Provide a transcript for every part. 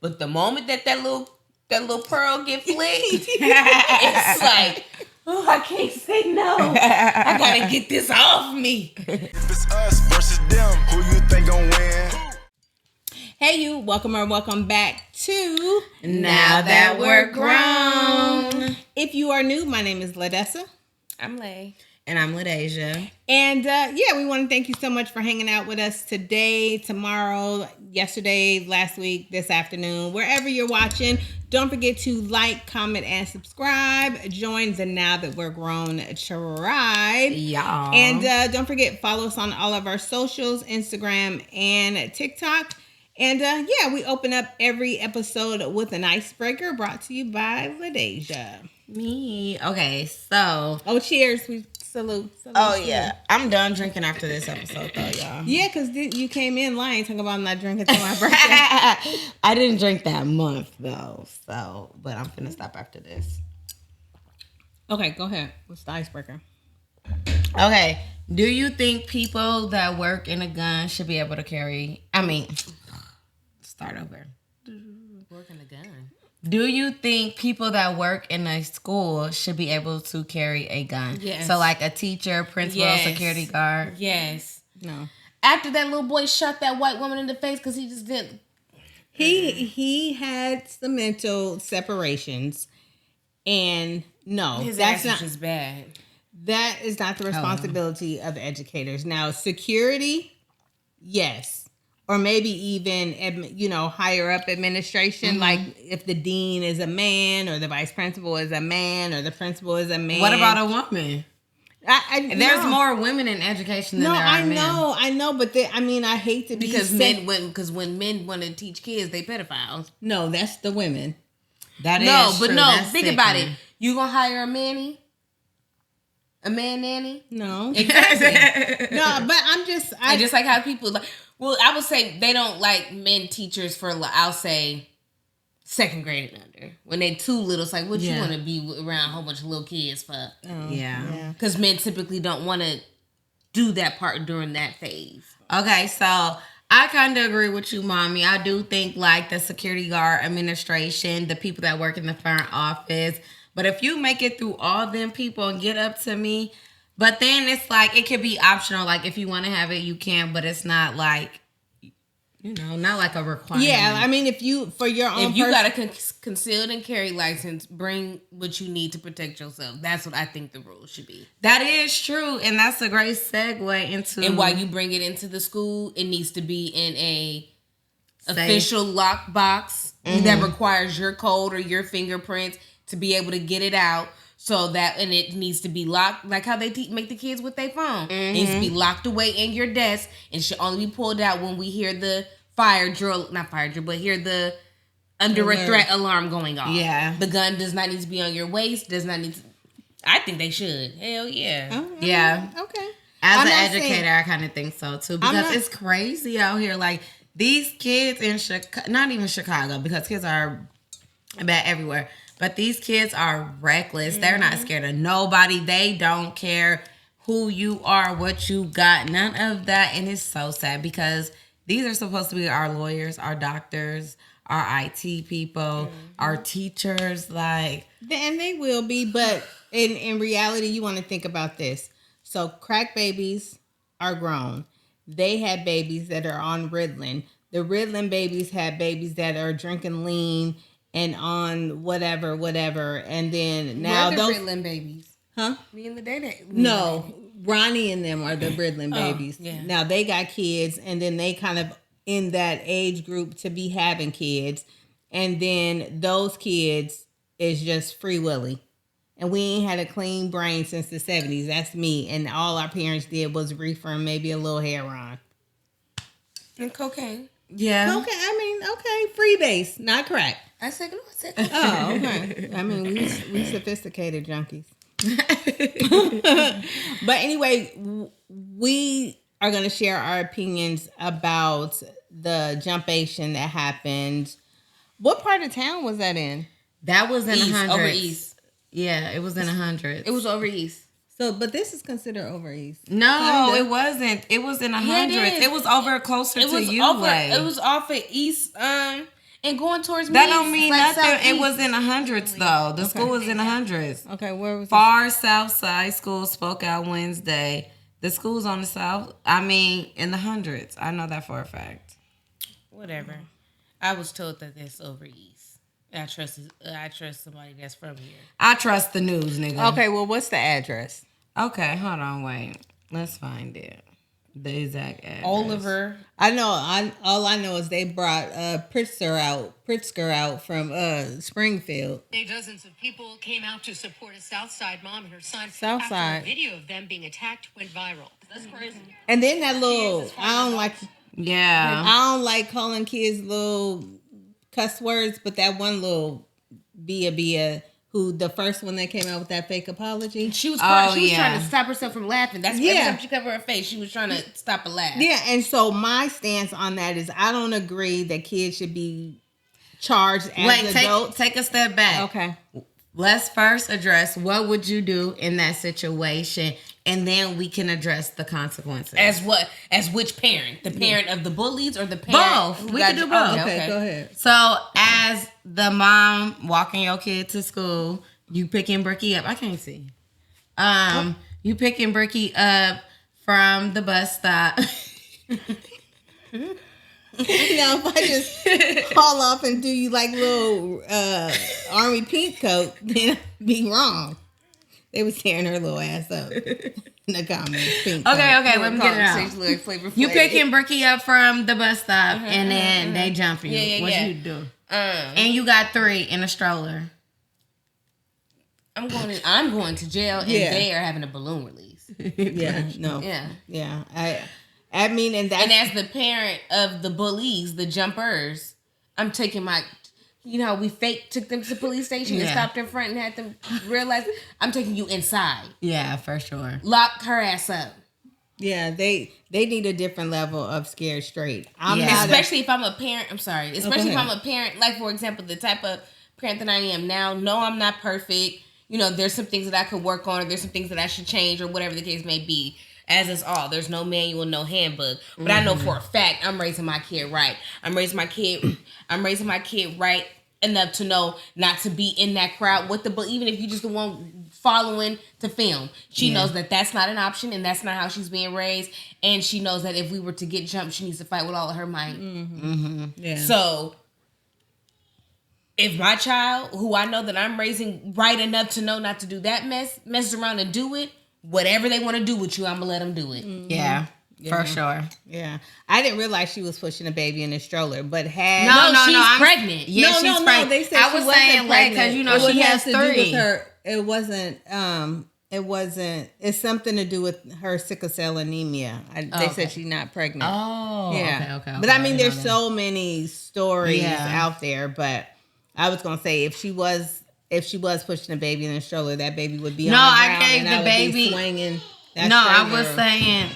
But the moment that little pearl get flicked, it's like, oh, I can't say no. I gotta get this off me. If it's us versus them, who you think gon' win? Hey you, welcome back to Now That We're Grown. If you are new, my name is Ladessa. I'm Lay. And I'm Ladeja. And we want to thank you so much for hanging out with us today, tomorrow, yesterday, last week, this afternoon, wherever you're watching. Don't forget to like, comment, and subscribe. Join the Now That We're Grown tribe. Y'all. And don't forget, follow us on all of our socials, Instagram and TikTok. And we open up every episode with an icebreaker brought to you by Ladeja. Me. Okay, so. Oh, cheers. We salute. Oh, yeah. I'm done drinking after this episode, though, y'all. Yeah, because you came in lying, talking about not drinking till my birthday. I didn't drink that month, though, but I'm finna stop after this. Okay, go ahead. What's the icebreaker? Okay. Do you think people that work in a gun should be able to start over. Working a gun. Do you think people that work in a school should be able to carry a gun? Yes. So like a teacher, principal, security guard? Yes. No. After that little boy shot that white woman in the face because he just didn't. He had some mental separations, and no, His that's ass not is just bad. That is not the responsibility of educators. Now, security, yes. Or maybe even, higher up administration, like if the dean is a man or the vice principal is a man or the principal is a man. What about a woman? There's more women in education than there are men. I know, but I hate to be because when men want to teach kids, they pedophiles. No, that's the women. Think about it. You gonna hire a manny? A man nanny? No, exactly. No, but just like how people like. Well, I would say they don't like men teachers for, I'll say, second grade and under. When they're too little, it's like, what you want to be around a whole bunch of little kids for? Yeah. Because men typically don't want to do that part during that phase. Okay, so I kind of agree with you, Mommy. I do think, like, the security guard administration, the people that work in the front office. But if you make it through all them people and get up to me... But then it's like, it could be optional. Like, if you want to have it, you can. But it's not like, not like a requirement. Yeah, if you, for your own If you got a concealed and carry license, bring what you need to protect yourself. That's what I think the rule should be. That is true. And that's a great segue into... And while you bring it into the school, it needs to be in a official lockbox that requires your code or your fingerprints to be able to get it out. So that, and it needs to be locked, like how they make the kids with their phone. It needs to be locked away in your desk and should only be pulled out when we hear the hear the under a threat alarm going off. Yeah. The gun does not need to be on your waist, I think they should. Hell yeah. Oh, yeah. Okay. As an educator, I kind of think so too. Because it's crazy out here. Like, these kids in Chicago, not even Chicago, because kids are bad everywhere. But these kids are reckless. They're not scared of nobody. They don't care who you are, what you got. None of that. And it's so sad because these are supposed to be our lawyers, our doctors, our IT people, our teachers. And they will be. But in reality, you want to think about this. So crack babies are grown. They had babies that are on Ritalin. The Ritalin babies had babies that are drinking lean and on whatever, and then now those Ritalin babies, huh? Me and the day. No, Ronnie and them are the Ritalin babies. Yeah. Now they got kids, and then they kind of in that age group to be having kids, and then those kids is just free willy, and we ain't had a clean brain since the 70s. That's me, and all our parents did was reefer and maybe a little heroin and cocaine. Yeah. Okay, free base, not crack. I said. Oh, okay. We sophisticated junkies. But anyway, we are going to share our opinions about the jumpation that happened. What part of town was that in? That was in 100. Over east. Yeah, it was in 100. It was over east. So, but this is considered over east. No, Kinda. It wasn't. It was in 100. It was over closer to you. It was off of east. and going towards That me. don't mean like nothing. southeast. It was in the hundreds though. The school was in the hundreds. Okay, where was Far South Side School spoke out Wednesday. The school's on the south. I mean, in the hundreds. I know that for a fact. Whatever. I was told that that's over east. I trust somebody that's from here. I trust the news, nigga. Okay, well, what's the address? Okay, hold on, wait. Let's find it. The exact address. Oliver. I know. All I know is they brought Pritzker out from Springfield. Dozens of people came out to support a Southside mom and her son Southside. after a video of them being attacked went viral. That's crazy. And then that little, I Yeah. don't like calling kids little cuss words, but that one little Bia, who the first one that came out with that fake apology. She was crying. Oh, She was yeah. trying to stop herself from laughing. That's every time she covered her face. She was trying to stop a laugh. Yeah, and so my stance on that is I don't agree that kids should be charged as Wait, adults. take a step back. Okay. Let's first address what would you do in that situation, and then we can address the consequences. As what? As which parent? The parent of the bullies or the parent? Both. who We got can do you- both. Okay, go ahead. So, as the mom walking your kid to school, you picking Bricky up. I can't see. You picking Bricky up from the bus stop. Now, if I just haul off and do you like little army pink coat, then I'd be wrong. They was tearing her little ass up in the comments. Pink Okay, coat. okay, let me get it out. You picking Bricky up from the bus stop, and then they jump you. Yeah, What yeah. you do? And you got 3 in a stroller. I'm going to jail, and Yeah. they are having a balloon release. Yeah, no. Yeah. I mean, and that's... And as the parent of the bullies, the jumpers, I'm taking my, we took them to the police station and Yeah. stopped in front and had them realize I'm taking you inside. Yeah, for sure. Lock her ass up. Yeah, they need a different level of scared straight. I'm Yeah. not Especially if I'm a parent. I'm sorry. Especially if ahead. I'm a parent, like, for example, the type of parent that I am now. No, I'm not perfect. There's some things that I could work on, or there's some things that I should change, or whatever the case may be. As is all. There's no manual, no handbook. But I know for a fact I'm raising my kid right. I'm raising my kid right enough to know not to be in that crowd with even if you just the one following to film. She knows that that's not an option, and that's not how she's being raised. And she knows that if we were to get jumped, she needs to fight with all of her might. Yeah. So if my child, who I know that I'm raising right enough to know not to do that mess around and do it, whatever they want to do with you, I'm gonna let them do it. Yeah, for sure. Yeah, I didn't realize she was pushing a baby in a stroller, but had No, she's pregnant. Yeah, no, she's no, pregnant. They said I she was wasn't saying like because pregnant. she It has to do with 3. her. It wasn't. It wasn't. It's something to do with her sickle cell anemia. They said she's not pregnant. Oh, yeah. Okay. But I mean, didn't there's know that. so many stories Yeah. out there. But I was gonna say if she was pushing a baby in a stroller, that baby would be No, on the I ground gave and the I would be baby- swinging. That No, I stroller. was saying.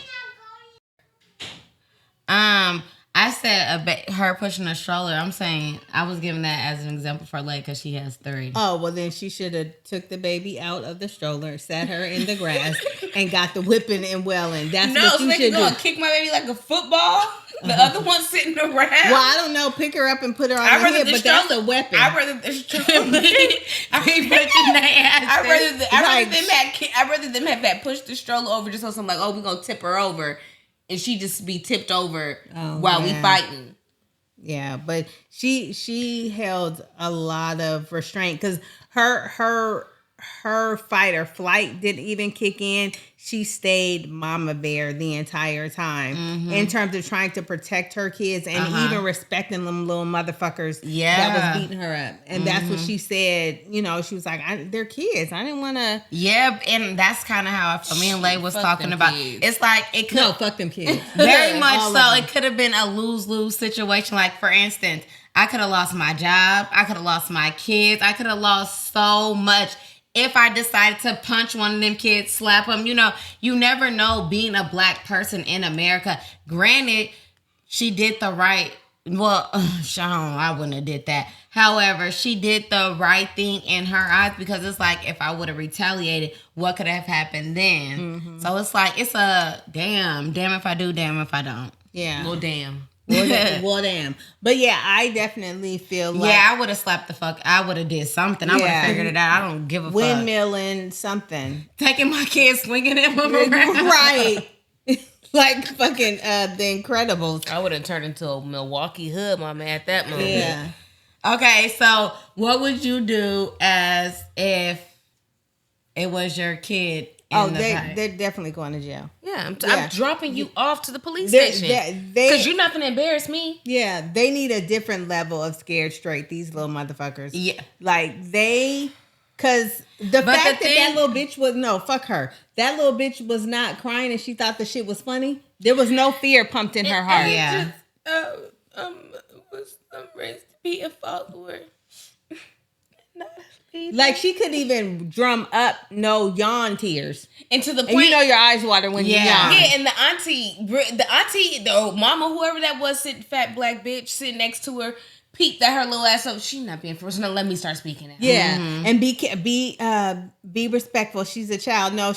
I said her pushing a stroller. I'm saying I was giving that as an example for Lay because she has 3. Oh, well, then she should have took the baby out of the stroller, sat her in the grass, and got the whipping and welling. That's No, what so you they should can go do. and kick my baby like a football. The other one sitting around. Well, I don't know. Pick her up and put her on the head, but that's a weapon. I'd rather the stroller. I'd rather them have that push the stroller over just so something like, we're gonna tip her over, and she just be tipped over while we fighting. Yeah, but she held a lot of restraint because her fight or flight didn't even kick in. She stayed mama bear the entire time in terms of trying to protect her kids and even respecting them little motherfuckers that was beating her up. And that's what she said. She was like, they're kids. I didn't want to. Yeah, and that's kind of how me and Lay was Fuck talking them about. kids. It's like it could No, fuck them kids. very much All so. of them. It could have been a lose-lose situation. Like for instance, I could have lost my job. I could have lost my kids. I could have lost so much. If I decided to punch one of them kids, slap them, you never know being a black person in America. Granted, she did the right, I wouldn't have did that. However, she did the right thing in her eyes because it's like if I would have retaliated, what could have happened then? So it's like, it's a damn if I do, damn if I don't. Yeah. Well, damn. Well, damn. But yeah, I definitely feel like I would have slapped the fuck. I would have did something. I would have figured it out. I don't give a fuck. windmilling something. Taking my kids, swinging them around. Right. Like fucking The Incredibles. I would have turned into a Milwaukee hood mama at that moment. Yeah. Okay, so what would you do as if it was your kid? They're definitely going to jail. Yeah, Yeah. I'm dropping you off to the police They- station. they- Because you're not going to embarrass me. Yeah, they need a different level of scared straight, these little motherfuckers. Yeah. Like because the fact that little bitch was, no, fuck her. That little bitch was not crying and she thought the shit was funny. There was no fear pumped in her heart. Yeah. I'm raised to be a follower. Like she couldn't even drum up no yawn tears. And to the point, And you know your eyes water when you yawn. yeah, and the mama, whoever that was, fat black bitch sitting next to her, peeped at her little ass up. She not being forced. No, let me start speaking now. Yeah, and be respectful. She's a child. No,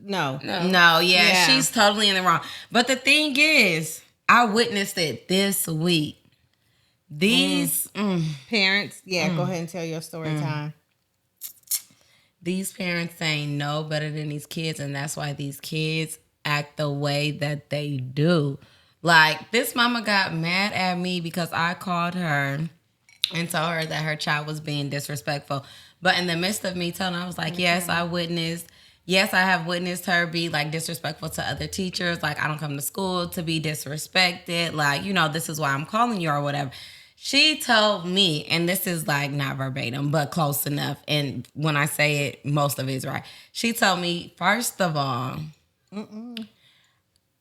No, Yeah. she's totally in the wrong. But the thing is, I witnessed it this week. These parents. Yeah, go ahead and tell your story time. these parents ain't no better than these kids, and that's why these kids act the way that they do. Like, this mama got mad at me because I called her and told her that her child was being disrespectful. But in the midst of me telling her, I was like, yes, I have witnessed her be like disrespectful to other teachers. Like, I don't come to school to be disrespected. Like, this is why I'm calling you or whatever. She told me, and this is like not verbatim, but close enough. And when I say it, most of it is right. She told me, first of all,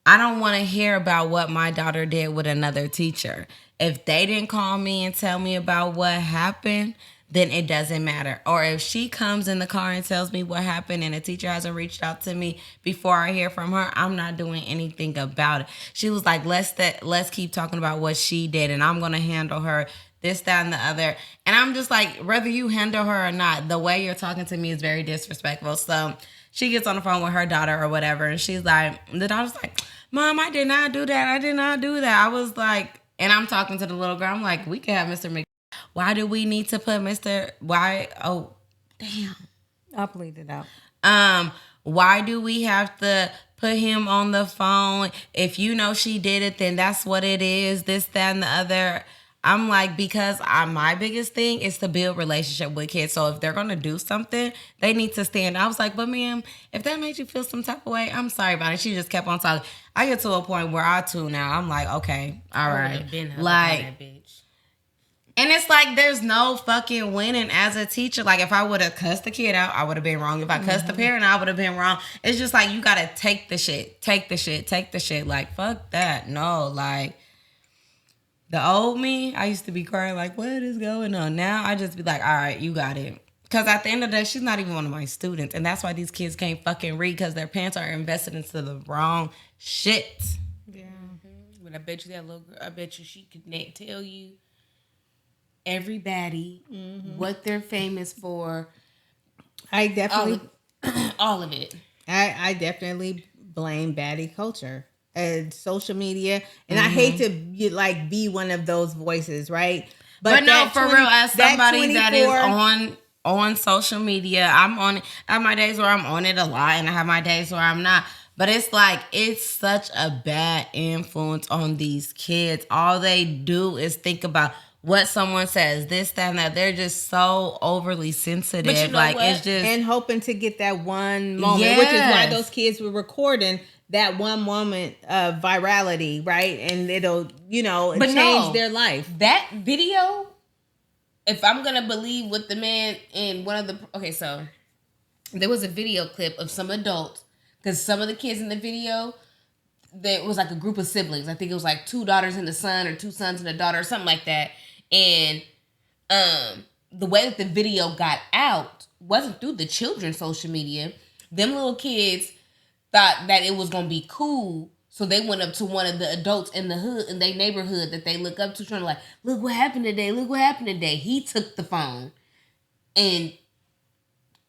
I don't want to hear about what my daughter did with another teacher. If they didn't call me and tell me about what happened, then it doesn't matter. Or if she comes in the car and tells me what happened and a teacher hasn't reached out to me before I hear from her, I'm not doing anything about it. She was like, let's keep talking about what she did and I'm going to handle her, this, that, and the other. And I'm just like, whether you handle her or not, the way you're talking to me is very disrespectful. So she gets on the phone with her daughter or whatever, and she's like, the daughter's like, Mom, I did not do that. I did not do that. I was like, and I'm talking to the little girl. I'm like, we can have Mr. Mc. Why do we need to put Mr. Why? Oh, damn. I'll bleed it out. Why do we have to put him on the phone? If you know she did it, then that's what it is. This, that, and the other. I'm like, because my biggest thing is to build relationship with kids. So if they're going to do something, they need to stand. I was like, but ma'am, if that made you feel some type of way, I'm sorry about it. She just kept on talking. I get to a point where I tune out. I'm like, okay, all right. Like, and it's like, there's no fucking winning as a teacher. Like, if I would have cussed the kid out, I would have been wrong. If I cussed the parent, I would have been wrong. It's just like, you got to take the shit. Like, fuck that. No, like, the old me, I used to be crying like, what is going on? Now I just be like, all right, you got it. Because at the end of the day, she's not even one of my students. And that's why these kids can't fucking read, because their parents are invested into the wrong shit. Yeah. But I bet you that little girl, I bet you she could tell you everybody what they're famous for. I definitely, all of it. I definitely blame baddie culture and social media, and I hate to be one of those voices, right? But no, for real, as somebody that is on social media, I'm on it. I have my days where I'm on it a lot, and I have my days where I'm not. But it's like, it's such a bad influence on these kids. All they do is think about what someone says, this, that, and that. They're just so overly sensitive. But you know like, what? it's just, and hoping to get that one moment, which is why those kids were recording that one moment of virality, right? And it'll, change their life. That video, if I'm going to believe what the man in one of the... Okay, so there was a video clip of some adults, because some of the kids in the video, there was like a group of siblings. I think it was like 2 daughters and a son, or 2 sons and a daughter, or something like that. And the way that the video got out wasn't through the children's social media. Them little kids thought that it was gonna be cool, so they went up to one of the adults in the hood, in their neighborhood that they look up to, trying to like, look what happened today, look what happened today. He took the phone and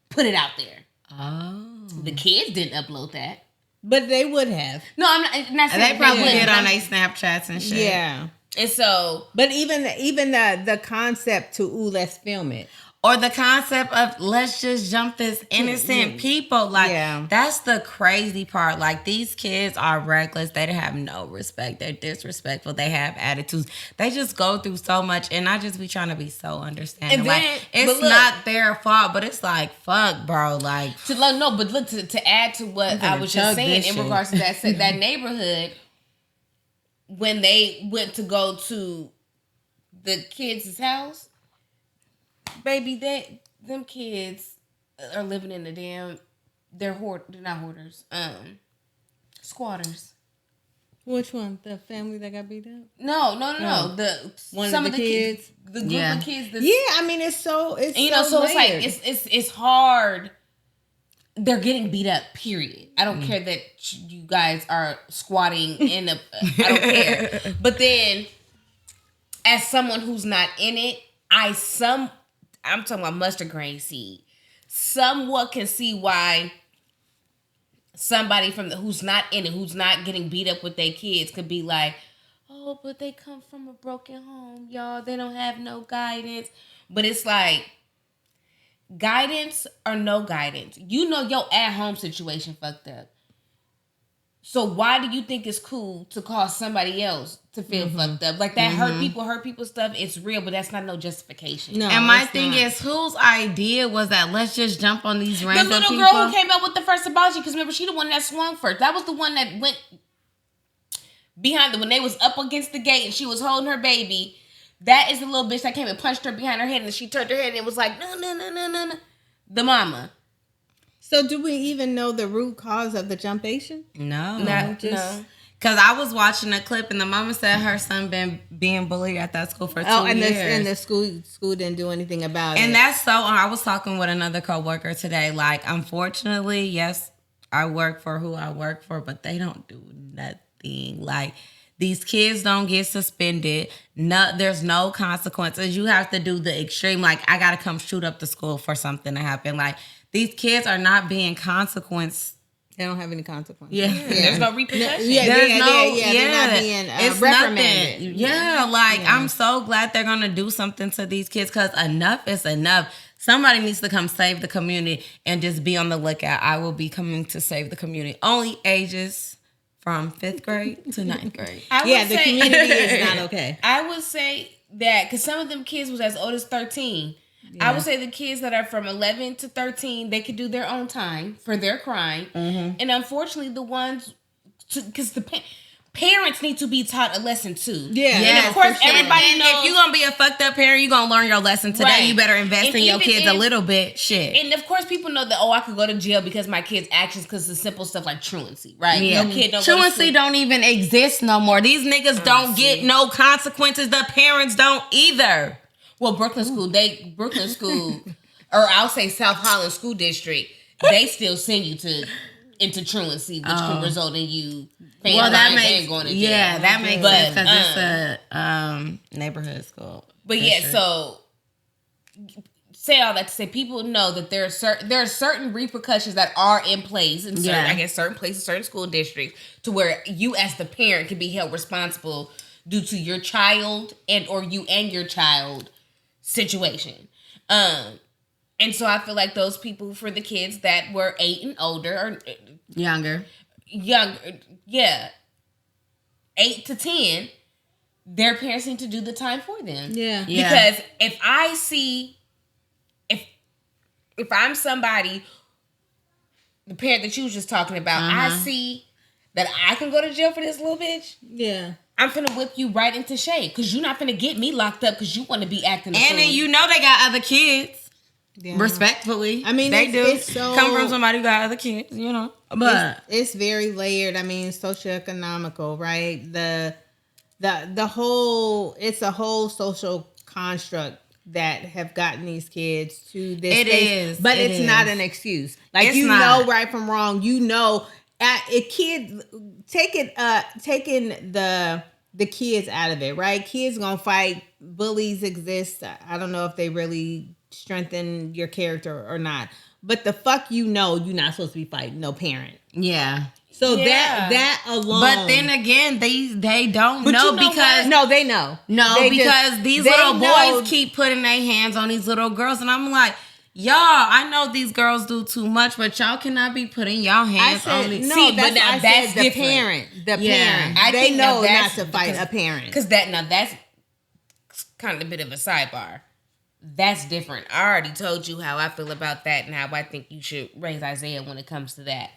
put it out there. Oh, the kids didn't upload that, but they would have. No, I'm not saying they probably did on their Snapchats and shit. Yeah, And so, but even the concept to let's film it. Or the concept of let's just jump this innocent people. Like, that's the crazy part. Like, these kids are reckless. They have no respect. They're disrespectful. They have attitudes. They just go through so much. And I just be trying to be so understanding. And then, like, it's not their fault, but it's like, fuck, bro. Like, to add to what I was just saying in regards to that neighborhood, when they went to go to the kids' house, baby, them kids are living in the damn. They're not hoarders. Squatters. Which one? The family that got beat up? No. Some of the kids. The group of kids. I mean, it's so layered. It's like it's hard. They're getting beat up. Period. I don't care that you guys are squatting in a. I don't care. But then, as someone who's not in it, I'm talking about mustard grain seed. Somewhat can see why somebody who's not in it, who's not getting beat up with their kids, could be like, "Oh, but they come from a broken home, y'all. They don't have no guidance." But it's like, guidance or no guidance. You know your at-home situation fucked up. So why do you think it's cool to cause somebody else to feel fucked up? Like that hurt people stuff, it's real, but that's not no justification. No, and my thing is, whose idea was that let's just jump on these random people? The little girl who came up with the first hibachi, because remember, she the one that swung first. That was the one that went behind when they was up against the gate and she was holding her baby. That is the little bitch that came and punched her behind her head, and she turned her head and it was like, no. The mama. So do we even know the root cause of the jumpation? No. Because I was watching a clip and the mama said her son been being bullied at that school for 2 years. And the school didn't do anything about it. And that's so, I was talking with another coworker today. Like, unfortunately, yes, I work for who I work for, but they don't do nothing. Like, these kids don't get suspended. No, there's no consequences. You have to do the extreme. Like, I got to come shoot up the school for something to happen. Like, these kids are not being consequenced. They don't have any consequences. Yeah. There's no repercussions. They're not being reprimanded. I'm so glad they're going to do something to these kids, because enough is enough. Somebody needs to come save the community and just be on the lookout. I will be coming to save the community. Only ages from 5th grade to 9th grade. The community is not okay. I would say that, because some of them kids was as old as 13. Yeah. I would say the kids that are from 11 to 13, they could do their own time for their crime. Mm-hmm. And unfortunately, the ones, because the parents need to be taught a lesson too. Yeah. And of course, everybody knows. If you're going to be a fucked up parent, you're going to learn your lesson today. Right. You better invest in your kids a little bit. Shit. And of course, people know that, I could go to jail because my kid's actions, because it's simple stuff like truancy, right? Yeah. No kid don't Truancy don't even exist no more. These niggas don't get no consequences. The parents don't either. Well, Brooklyn School, or I'll say South Holland School District, they still send you into truancy, which can result in you paying fines and going to jail. Yeah, that makes sense, because it's a neighborhood school. But district. So say all that to say, people know that there are certain repercussions that are in place in certain places, certain school districts, to where you as the parent can be held responsible due to your child or you and your child situation. And so I feel like those people, for the kids that were 8 and older or younger, 8 to 10, their parents need to do the time for them. Yeah. Because if I see, if I'm somebody, the parent that you was just talking about, I see that I can go to jail for this little bitch. Yeah. I'm finna whip you right into shade, because you're not finna get me locked up because you want to be acting. And then you know they got other kids. Yeah. Respectfully, I mean, they it's so, come from somebody who got other kids, you know. But it's very layered. I mean, socioeconomical, right? The whole, it's a whole social construct that have gotten these kids to this space. But it's not an excuse. Like, it's know right from wrong. You know, a kid taking the kids out of it, right? Kids gonna fight. Bullies exist. I don't know if they really strengthen your character or not, but the fuck you're not supposed to be fighting no parent. Yeah. So that alone. But then again, they don't But know you know because what? No, they know. No, They because just- these they little know- boys keep putting their hands on these little girls, and I'm like, y'all, I know these girls do too much, but y'all cannot be putting y'all I hands on said these. no. See, That's but now why I that's said the different. parent. The Yeah. parent. I They think now know that's not to fight because- a parent. Because that's kind of a bit of a sidebar. That's different. I already told you how I feel about that and how I think you should raise Isaiah when it comes to that.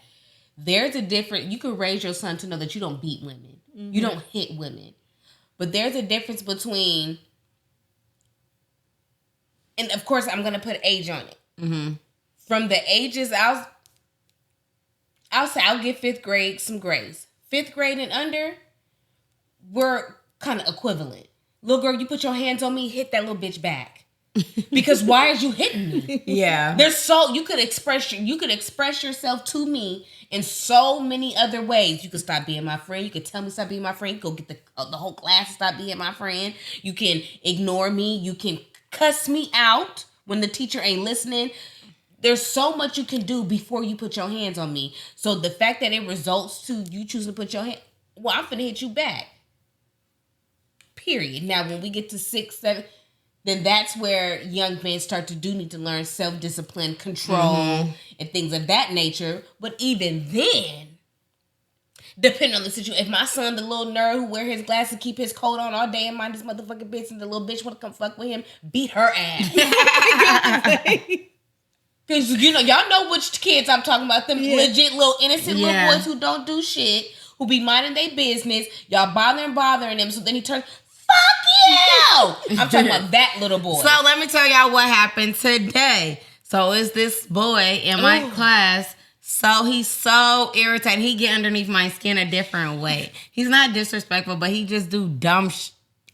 There's a different, you can raise your son to know that you don't beat women. Mm-hmm. You don't hit women. But there's a difference between, and of course I'm going to put age on it. Mm-hmm. From the ages, I'll say I'll give 5th grade some grace. 5th grade and under, we're kind of equivalent. Little girl, you put your hands on me, hit that little bitch back. Because why is you hitting me? Yeah. There's you could express yourself to me in so many other ways. You could stop being my friend. You could tell me stop being my friend. You could go get the whole class to stop being my friend. You can ignore me. You can cuss me out when the teacher ain't listening. There's so much you can do before you put your hands on me. So the fact that it results to you choosing to put your hand, well, I'm finna hit you back. Period. Now, when we get to 6, 7, then that's where young men need to learn self-discipline, control, and things of that nature. But even then, depending on the situation, if my son, the little nerd who wear his glasses, keep his coat on all day and mind his motherfucking business, and the little bitch want to come fuck with him, beat her ass. Because, y'all know which kids I'm talking about. Them legit little innocent little boys who don't do shit, who be minding their business. Y'all bothering them. So then he turns, fuck you! I'm talking about that little boy. So let me tell y'all what happened today. So it's this boy in my class. So he's so irritated. He get underneath my skin a different way. He's not disrespectful, but he just do dumb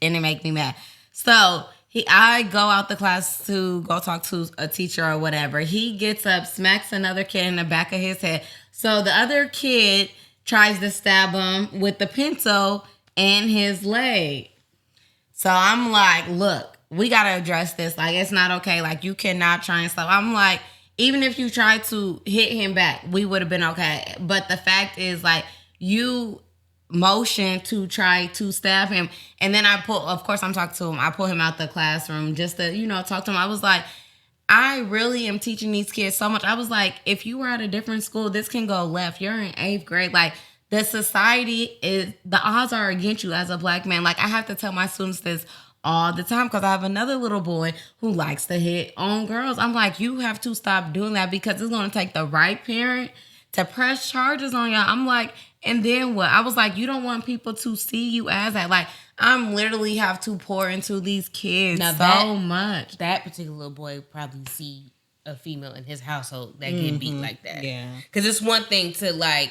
and it make me mad. So I go out the class to go talk to a teacher or whatever. He gets up, smacks another kid in the back of his head. So the other kid tries to stab him with the pencil in his leg. So I'm like, look, we got to address this. Like, it's not okay. Like, you cannot try and stuff. I'm like, even if you tried to hit him back, we would have been okay. But the fact is, like, you motion to try to stab him. And then of course I'm talking to him. I pull him out the classroom just to, talk to him. I was like, I really am teaching these kids so much. I was like, if you were at a different school, this can go left. You're in 8th grade. Like, the society the odds are against you as a black man. Like, I have to tell my students this all the time because I have another little boy who likes to hit on girls. I'm like, you have to stop doing that because it's going to take the right parent to press charges on y'all. I'm like, and then what? I was like, you don't want people to see you as that. Like, I'm literally have to pour into these kids so much. That particular little boy probably see a female in his household that get beat like that. Yeah. Because it's one thing to, like,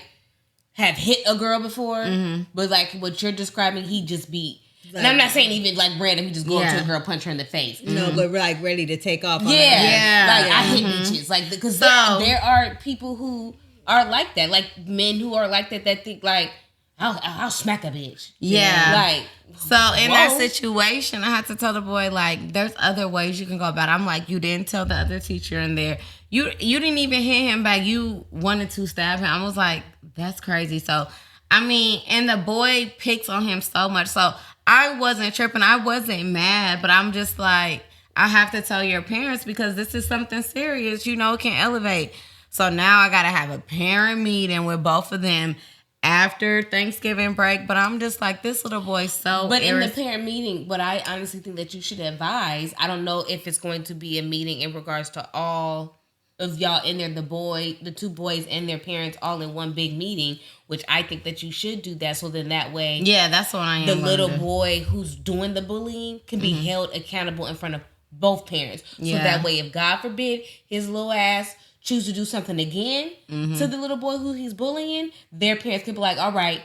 have hit a girl before, but, like, what you're describing, he just beat. And I'm not saying even, like, random, he just go up to a girl, punch her in the face. No, but, like, ready to take off on Yeah. Like, I hit bitches. Like, because there are people who are like that. Like, men who are like that think, like, I'll smack a bitch. Yeah. Like, so in that situation, I had to tell the boy, like, there's other ways you can go about it. I'm like, you didn't tell the other teacher in there. You didn't even hit him back. You wanted to stab him. I was like, that's crazy. So, I mean, and the boy picks on him so much. So I wasn't tripping. I wasn't mad, but I'm just like, I have to tell your parents because this is something serious, it can elevate. So now I got to have a parent meeting with both of them after Thanksgiving break. But I'm just like, this little boy's so But in the parent meeting, what I honestly think that you should advise, I don't know if it's going to be a meeting in regards to all of y'all in there, the 2 boys and their parents all in one big meeting, which I think that you should do that. So then that way, yeah, that's what I am. The little boy who's doing the bullying can be held accountable in front of both parents. So that way, if God forbid his little ass choose to do something again to the little boy who he's bullying, their parents can be like, all right,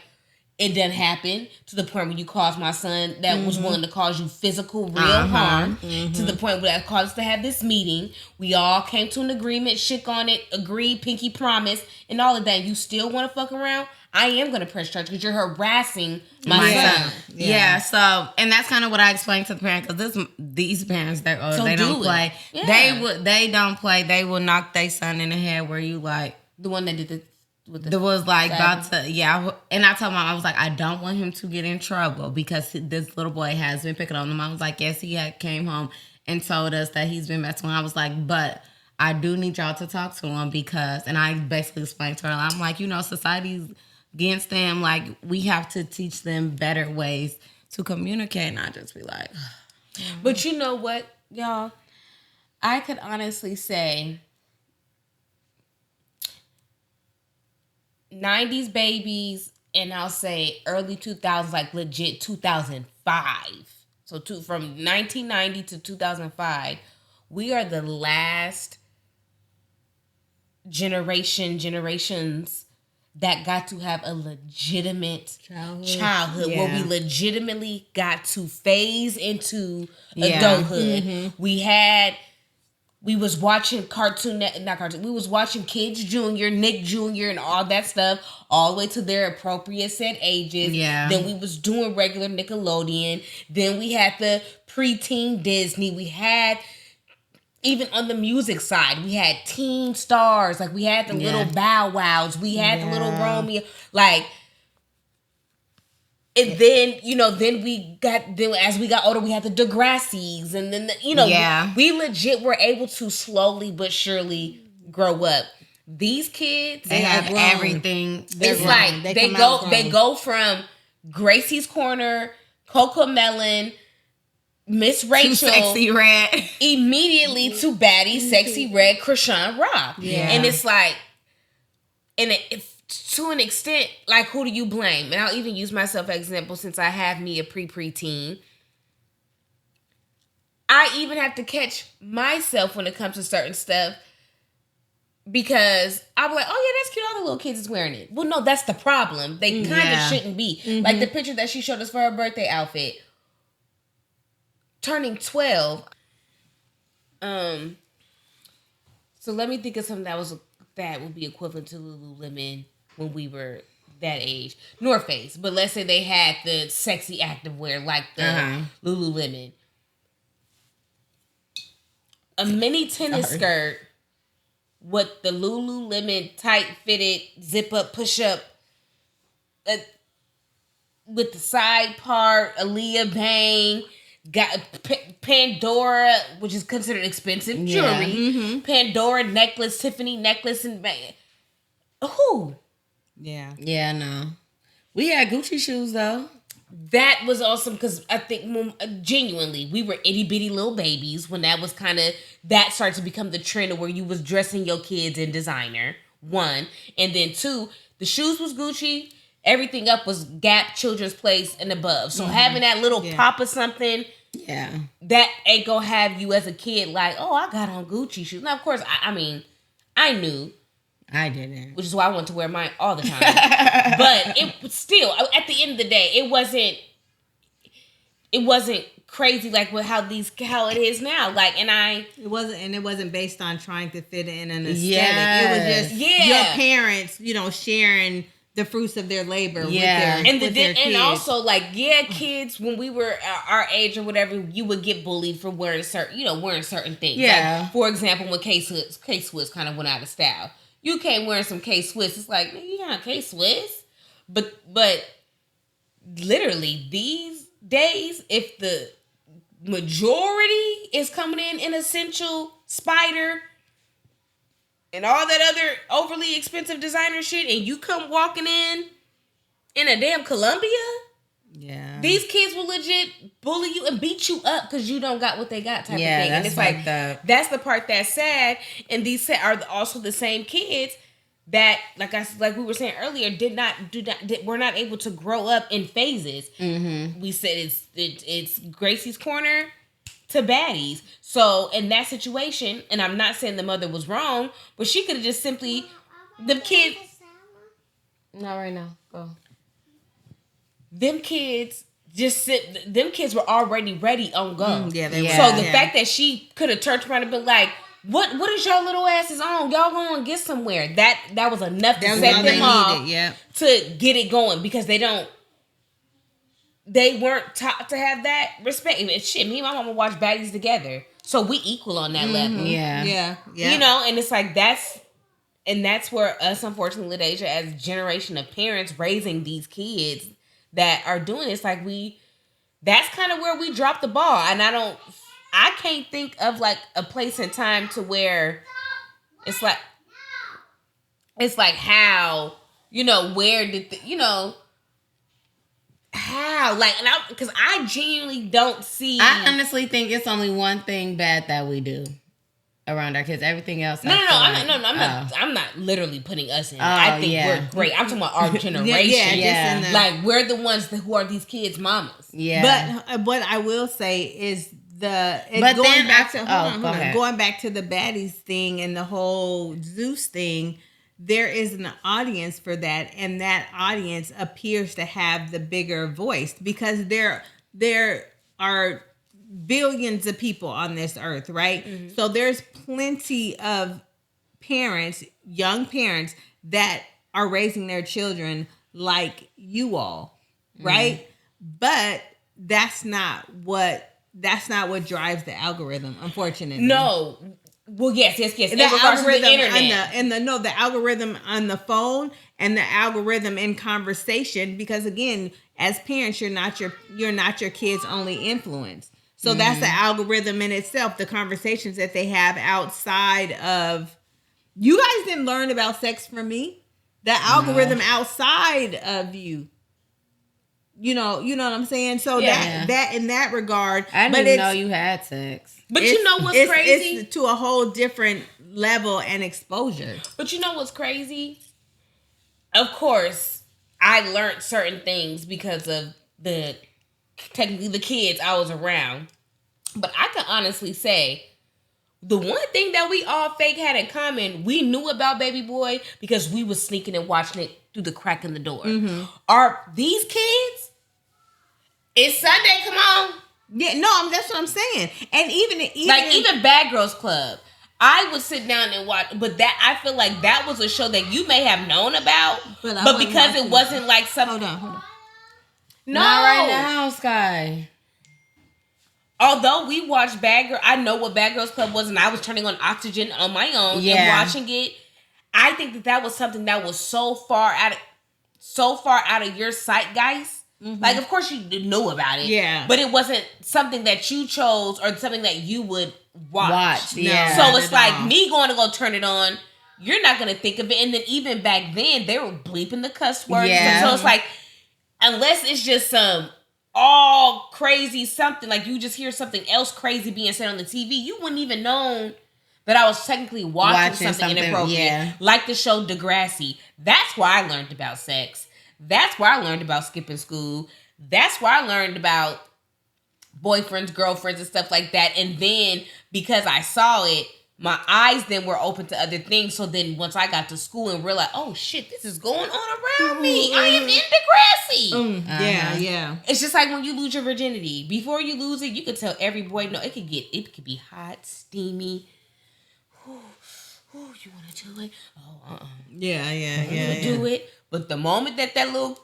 it done happen to the point where you caused my son that was willing to cause you physical, real harm, to the point where that caused us to have this meeting. We all came to an agreement, shook on it, agreed, pinky promise, and all of that. You still want to fuck around? I am going to press charge because you're harassing my son. Yeah. So, and that's kind of what I explained to the parents, because these parents, they don't play. Yeah. They don't play. They will knock their son in the head where you like. The one that did the was like about to, and I told mom, I was like, I don't want him to get in trouble because this little boy has been picking on him. I was like, yes, he came home and told us that he's been messing with him. I was like, but I do need y'all to talk to him because, and I basically explained to her, I'm like, society's against them. Like, we have to teach them better ways to communicate, and I just be like, but you know what, y'all? I could honestly say 90s babies, and I'll say early 2000s, like legit 2005. So from 1990 to 2005, we are the last generations that got to have a legitimate childhood where we legitimately got to phase into adulthood. We was watching we was watching Kids Junior, Nick Jr., and all that stuff, all the way to their appropriate set ages. Yeah. Then we was doing regular Nickelodeon. Then we had the preteen Disney. We had, even on the music side, we had teen stars. Like, we had the little Bow Wows. We had the little Romeo. Like, and then, as we got older, we had the Degrassis. And then, we legit were able to slowly but surely grow up. These kids, they have everything. It's like they go from Gracie's Corner, Coco Melon, Miss Rachel, Sexy Red, immediately to Baddie, Sexy Red, Krishan Rock. Yeah. And it's like, and to an extent, like, who do you blame? And I'll even use myself as example, since I have me a preteen. I even have to catch myself when it comes to certain stuff, because I'll be like, oh yeah, that's cute, all the little kids is wearing it. Well, no, that's the problem. They kind of shouldn't be. Mm-hmm. Like the picture that she showed us for her birthday outfit. Turning 12. So let me think of something that would be equivalent to Lululemon when we were that age. North Face, but let's say they had the sexy activewear like the Lululemon. A mini tennis skirt with the Lululemon tight fitted zip up push up with the side part, Aaliyah bang. Got Pandora, which is considered expensive jewelry. Mm-hmm. Pandora necklace, Tiffany necklace, and who? Yeah, no. We had Gucci shoes though. That was awesome because I think genuinely we were itty bitty little babies when that was that started to become the trend of where you was dressing your kids in designer. One, and then two, the shoes was Gucci. Everything up was Gap, Children's Place, and above. So having that little pop of something, that ain't gonna have you as a kid like, oh, I got on Gucci shoes. Now, of course, I mean, I knew. I didn't. Which is why I wanted to wear mine all the time. But it still, at the end of the day, it wasn't crazy like with how it is now. Like, it wasn't based on trying to fit in an aesthetic. It was just your parents, sharing the fruits of their labor with their kids. And also, like, kids, when we were our age or whatever, you would get bullied for wearing certain things. Yeah. Like, for example, when K-Swiss kind of went out of style. You came wearing some K-Swiss. It's like, you got K-Swiss? But literally, these days, if the majority is coming in essential Spider and all that other overly expensive designer shit, and you come walking in a damn Columbia, these kids will legit bully you and beat you up because you don't got what they got type of thing. And it's like that's the part that's sad. And these are also the same kids that, like we were saying earlier, were not able to grow up in phases. Mm-hmm. We said it's Gracie's Corner to Baddies. So in that situation, and I'm not saying the mother was wrong, but she could have just simply the kids. Not right now. Go. Them kids were already ready on go. They were. So the fact that she could have turned around and been like, What is y'all little asses on? Y'all going to get somewhere. That was enough to That was set all them they off needed, yep. to get it going because they weren't taught to have that respect. And shit, me and my mama watch baddies together. So we equal on that level. Yeah. Yeah. Yeah. You know, and it's like that's where us, unfortunately, Ladeja, as a generation of parents raising these kids that are doing this, like that's kind of where we dropped the ball. And I can't think of like a place and time to where it's like how, you know, where did how, like, and because I genuinely don't see. I honestly think it's only one thing bad that we do around our kids. Everything else. I'm not literally putting us in. I think we're great. I'm talking about our generation. Yeah. Like we're the ones who are these kids' mamas. Yeah. But what I will say is going back to the baddies thing and the whole Zeus thing. There is an audience for that, and that audience appears to have the bigger voice because there are billions of people on this earth, right? Mm-hmm. So there's plenty of parents, young parents, that are raising their children like you all, right? Mm-hmm. But that's not what drives the algorithm, unfortunately. No. Well, yes. The algorithm the algorithm on the phone and the algorithm in conversation, because again, as parents, you're not your kids' only influence. So that's the algorithm in itself, the conversations that they have outside of. You guys didn't learn about sex from me. The algorithm outside of you. You know what I'm saying? So that in that regard, I didn't even know you had sex. But you know what's crazy? It's to a whole different level and exposure. But you know what's crazy? Of course, I learned certain things because of technically the kids I was around. But I can honestly say the one thing that we all fake had in common, we knew about Baby Boy because we was sneaking and watching it through the crack in the door. Mm-hmm. Are these kids? It's Sunday, come on. Yeah, no, that's what I'm saying. And even Bad Girls Club, I would sit down and watch, but that I feel like that was a show that you may have known about, but because it wasn't like something. Hold on. No, not right now, Sky. Although we watched Bad Girl, I know what Bad Girls Club was, and I was turning on Oxygen on my own and watching it. I think that was something that was so far out of your zeitgeist. Mm-hmm. Like, of course, you knew about it. Yeah. But it wasn't something that you chose or something that you would watch. Yeah. So it's like me going to go turn it on. You're not going to think of it. And then even back then, they were bleeping the cuss words. Yeah. So it's like, unless it's just some all crazy something, like you just hear something else crazy being said on the TV, you wouldn't even know that I was technically watching something inappropriate. Yeah. Like the show Degrassi. That's why I learned about sex. That's where I learned about skipping school. That's where I learned about boyfriends, girlfriends, and stuff like that. And then because I saw it, my eyes then were open to other things. So then once I got to school and realized, oh shit, this is going on around me. I am in Degrassi. Yeah. It's just like when you lose your virginity. Before you lose it, you could tell every boy, no, it could be hot, steamy. Ooh, you want to do it? Oh, Yeah. Do it. But the moment that little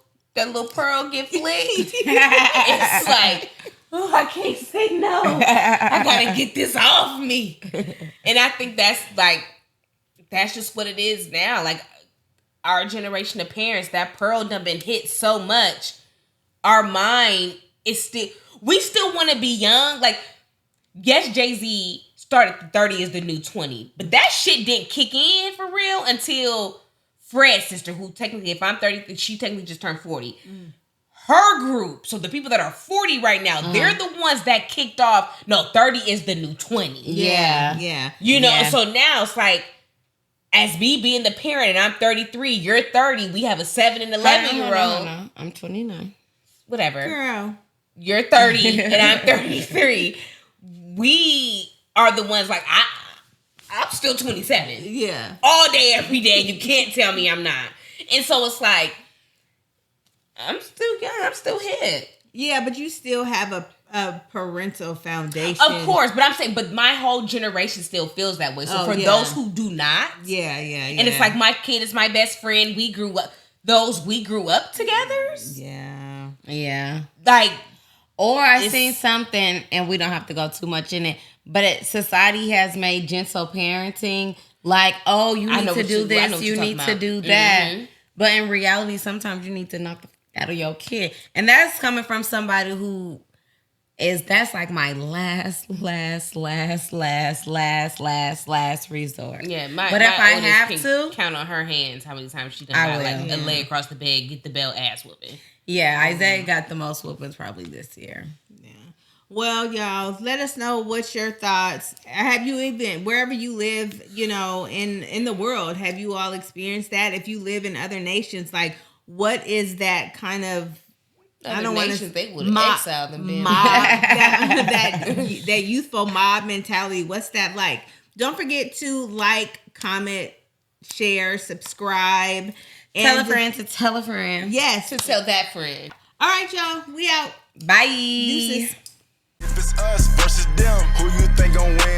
pearl get flicked, it's like, oh, I can't say no. I gotta get this off me. And I think that's just what it is now. Like our generation of parents, that pearl done been hit so much. Our mind is we still want to be young. Like, yes, Jay-Z started 30 is the new 20, but that shit didn't kick in for real until Fred's sister, who technically, if I'm 30, she technically just turned 40. Her group, so the people that are 40 right now, they're the ones that kicked off, no, 30 is the new 20. Yeah. You know, so now it's like, as me being the parent, and I'm 33, you're 30, we have a 7 and 11-year-old. No. I'm 29. Whatever. Girl. You're 30, and I'm 33. We are the ones like, I'm still 27. Yeah. All day, every day. You can't tell me I'm not. And so it's like, I'm still young. I'm still hip. Yeah, but you still have a parental foundation. Of course, but I'm saying, but my whole generation still feels that way. So for those who do not, yeah. And it's like my kid is my best friend. We grew up together. Yeah. Like, or I seen something, and we don't have to go too much in it, but society has made gentle parenting like, oh, you need to do this, you need to do that. Mm-hmm. But in reality, sometimes you need to knock the out of your kid. And that's coming from somebody who that's like my last resort. Yeah, but if I have to count on her hands how many times she done got like a lay across the bed, get the bell ass whooping. Yeah, Isaiah got the most whoopings probably this year. Yeah. Well, y'all, let us know what's your thoughts. Have you even, wherever you live, in the world, have you all experienced that? If you live in other nations, like, what is that kind of, I don't want to. They would have exiled them. That youthful mob mentality. What's that like? Don't forget to like, comment, share, subscribe. Tell a friend to tell a friend. Yes. To tell that friend. All right, y'all. We out. Bye. Deuces. If it's us versus them, who you think gon' win?